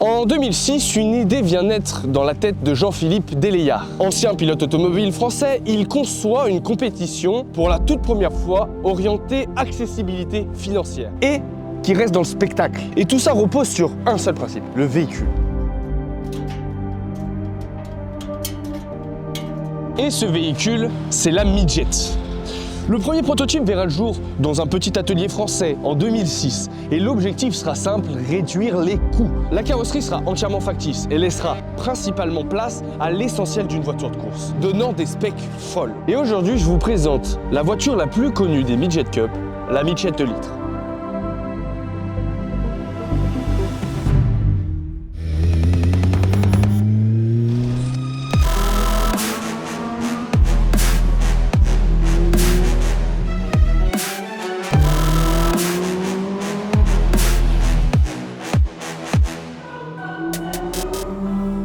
En 2006, une idée vient naître dans la tête de Jean-Philippe Deléa. Ancien pilote automobile français, il conçoit une compétition pour la toute première fois orientée accessibilité financière et qui reste dans le spectacle. Et tout ça repose sur un seul principe, le véhicule. Et ce véhicule, c'est la Midget. Le premier prototype verra le jour dans un petit atelier français en 2006 et l'objectif sera simple, réduire les coûts. La carrosserie sera entièrement factice et laissera principalement place à l'essentiel d'une voiture de course, donnant des specs folles. Et aujourd'hui, je vous présente la voiture la plus connue des Midget Cup, la Midget 2 litres.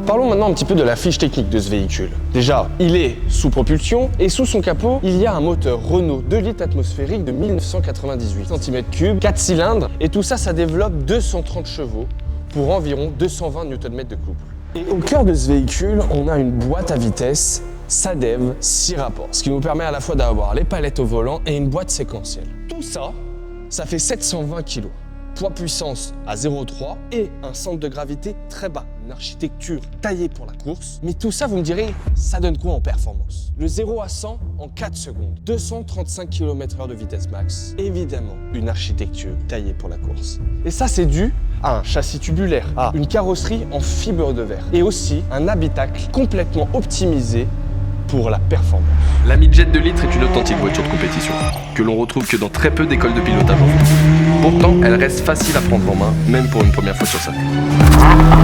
Parlons maintenant un petit peu de la fiche technique de ce véhicule. Déjà, il est sous propulsion et sous son capot, il y a un moteur Renault 2 litres atmosphérique de 1998 cm3, 4 cylindres et tout ça, ça développe 230 chevaux pour environ 220 Nm de couple. Et au cœur de ce véhicule, on a une boîte à vitesse SADEV 6 rapports, ce qui nous permet à la fois d'avoir les palettes au volant et une boîte séquentielle. Tout ça, ça fait 720 kg. Poids puissance à 0,3 et un centre de gravité très bas. Une architecture taillée pour la course. Mais tout ça, vous me direz, ça donne quoi en performance? Le 0 à 100 en 4 secondes. 235 km/h de vitesse max. Évidemment, une architecture taillée pour la course. Et ça, c'est dû à un châssis tubulaire, à une carrosserie en fibre de verre et aussi un habitacle complètement optimisé pour la performance. La Midget 2 litres est une authentique voiture de compétition, que l'on retrouve que dans très peu d'écoles de pilotage en France. Pourtant, elle reste facile à prendre en main, même pour une première fois sur sa route.